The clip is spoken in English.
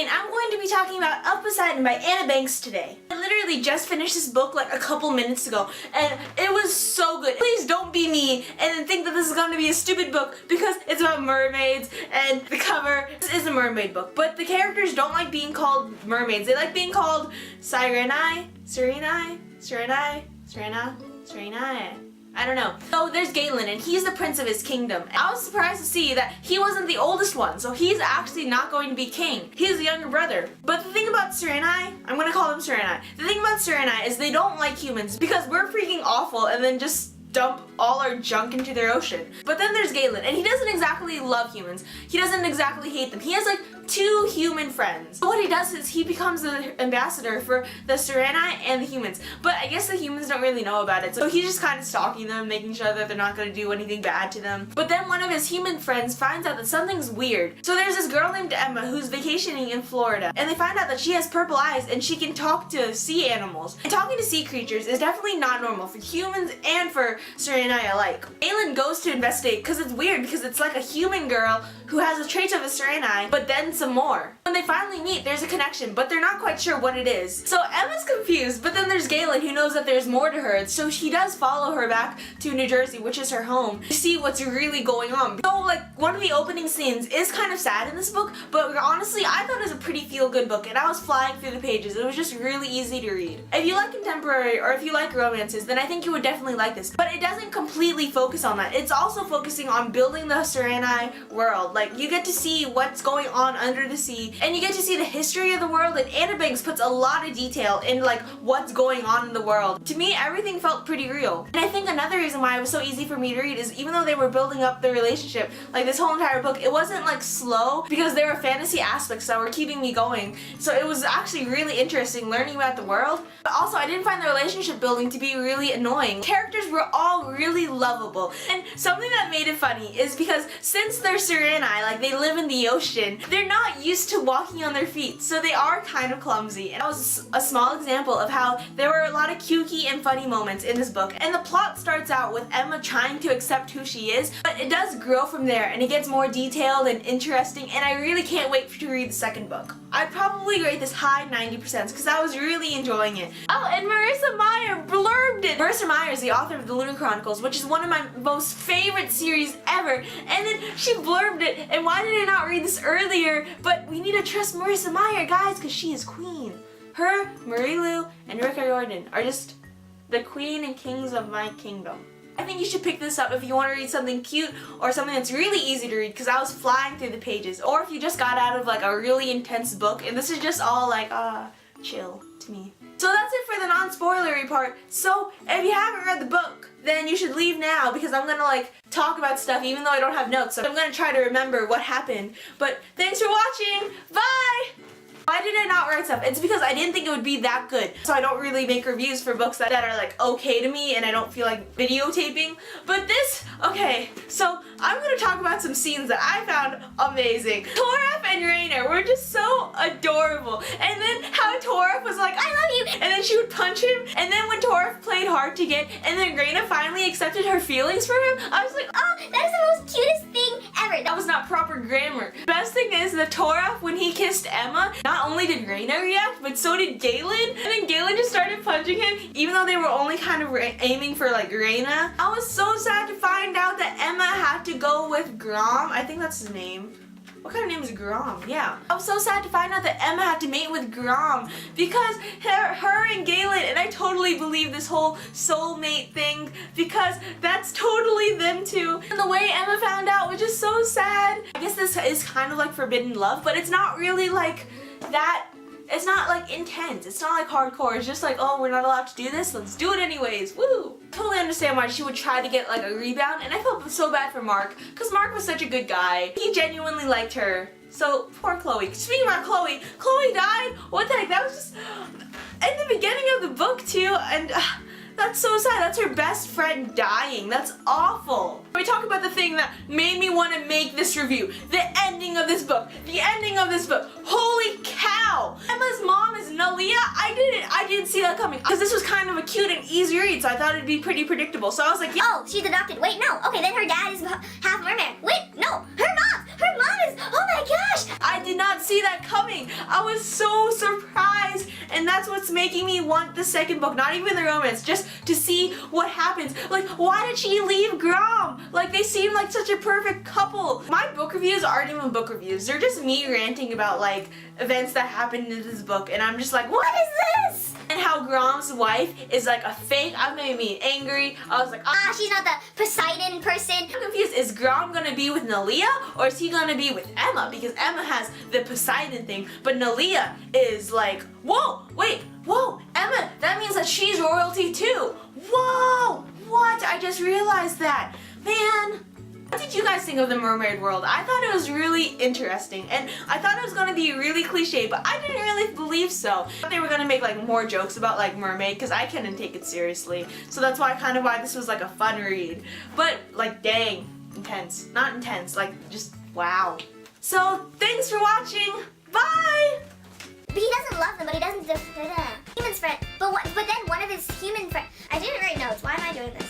and I'm going to be talking about Up Poseidon by Anna Banks today. I literally just finished this book like a couple minutes ago, and it was so good. Please don't be me and think that this is going to be a stupid book because it's about mermaids and the cover. This is a mermaid book, but the characters don't like being called mermaids. They like being called Sirenai, Serena. I don't know. So there's Galen, and he's the prince of his kingdom. I was surprised to see that he wasn't the oldest one, so he's actually not going to be king. He's the younger brother. But the thing about Serenai, I'm gonna call them Serenai. The thing about Serenai is they don't like humans because we're freaking awful and then just dump all our junk into their ocean. But then there's Galen, and he doesn't exactly love humans. He doesn't exactly hate them. He has like 2 human friends. So what he does is he becomes the ambassador for the Serenai and the humans. But I guess the humans don't really know about it. So he's just kind of stalking them, making sure that they're not going to do anything bad to them. But then one of his human friends finds out that something's weird. So there's this girl named Emma who's vacationing in Florida. And they find out that she has purple eyes and she can talk to sea animals. And talking to sea creatures is definitely not normal for humans and for Serenai alike. Galen goes to investigate because it's weird because it's like a human girl who has the traits of a Serenai, but then some more. When they finally meet, there's a connection, but they're not quite sure what it is. So Emma's confused, but then there's Galen who knows that there's more to her, so he does follow her back to New Jersey, which is her home, to see what's really going on. So like, one of the opening scenes is kind of sad in this book, but honestly, I thought it was a pretty feel-good book, and I was flying through the pages. It was just really easy to read. If you like contemporary, or if you like romances, then I think you would definitely like this. But it doesn't completely focus on that. It's also focusing on building the Serenai world. Like, you get to see what's going on under the sea, and you get to see the history of the world, and Anna Banks puts a lot of detail in like what's going on in the world. To me, everything felt pretty real. And I think another reason why it was so easy for me to read is even though they were building up their relationship, like this whole entire book, it wasn't like slow because there were fantasy aspects that were keeping me going. So it was actually really interesting learning about the world. But also, I didn't find the relationship building to be really annoying. Characters were all really lovable. And something that made it funny is because since they're Serenai, like they live in the ocean, they're not used to walking on their feet, so they are kind of clumsy. And that was a small example of how there were a lot of cutesy and funny moments in this book. And the plot starts out with Emma trying to accept who she is, but it does grow from there and it gets more detailed and interesting, and I really can't wait to read the second book. I'd probably rate this high 90% because I was really enjoying it. Oh, and Marissa Meyer blurbed it! Marissa Meyer is the author of the Lunar Chronicles, which is one of my most favorite series ever, and then she blurbed it, and why did I not read this earlier? But we need to trust Marissa Meyer, guys, because she is queen. Her, Marie Lou, and Rick Riordan are just the queen and kings of my kingdom. I think you should pick this up if you want to read something cute or something that's really easy to read because I was flying through the pages. Or if you just got out of like a really intense book and this is just all like, chill to me. So that's it for the non-spoilery part. So if you haven't read the book, then you should leave now because I'm gonna like talk about stuff even though I don't have notes. So I'm gonna try to remember what happened. But thanks for watching. Bye! Why did I not write stuff? It's because I didn't think it would be that good. So I don't really make reviews for books that are like okay to me and I don't feel like videotaping. But this, okay, so I'm gonna talk about some scenes that I found amazing. Toraf and Raina were just so adorable. And then how Toraf was like, I love you, and then she would punch him. And then when Toraf played hard to get, and then Raina finally accepted her feelings for him, I was like, oh, that is the most cutest thing ever. That was not proper grammar. Best thing is that Toraf, when he kissed Emma, not only did Raina react, but so did Galen. And then Galen just started punching him, even though they were only kind of aiming for like Raina. I was so sad to find out that Emma had to go with Grom. I think that's his name. What kind of name is Grom? Yeah. I was so sad to find out that Emma had to mate with Grom because her and Galen, and I totally believe this whole soulmate thing because that's totally them two. And the way Emma found out was just so sad. I guess this is kind of like forbidden love, but it's not really like that. It's not like intense. It's not like hardcore. It's just like, oh, we're not allowed to do this. Let's do it anyways. Woo! Totally understand why she would try to get like a rebound, and I felt so bad for Mark because Mark was such a good guy. He genuinely liked her. So poor Chloe. Speaking about Chloe, Chloe died. What the heck? That was just in the beginning of the book too, and that's so sad. That's her best friend dying. That's awful. We talk about the thing that made me want to make this review. The ending of this book. The ending of this book. Holy cow! Emma's mom is Nalia. I didn't see that coming because this was kind of a cute and easy read, so I thought it'd be pretty predictable. So I was like, yeah. Oh, she's adopted. Wait, no. Okay, then her dad is half merman. Wait, no. Her mom is. Oh my gosh. I did not see that coming. I was so surprised, and that's what's making me want the second book. Not even the romance, just to see what happens. Like, why did she leave Grom? Like, they seem like such a perfect couple. My book reviews aren't even book reviews. They're just me ranting about like events that happened in this book, and I'm just like, what is this? And how Grom's wife is like a fake. That made me angry. I was like, she's not the Posiedon person. I'm confused. Is Grom gonna be with Nalia, or is he gonna be with Emma? Because Emma has the Posiedon thing, but Nalia is like, whoa, wait, whoa, Emma, that means that she's royalty too. Whoa, what? I just realized that. Man. What did you guys think of the mermaid world? I thought it was really interesting, and I thought it was going to be really cliche, but I didn't really believe so. I thought they were going to make like more jokes about like mermaid, because I couldn't take it seriously. So that's why this was like a fun read. But like, dang, intense. Not intense, like just wow. So thanks for watching. Bye! But he doesn't love them, but he doesn't human's friend. But then one of his human friends, I didn't write notes. Why am I doing this?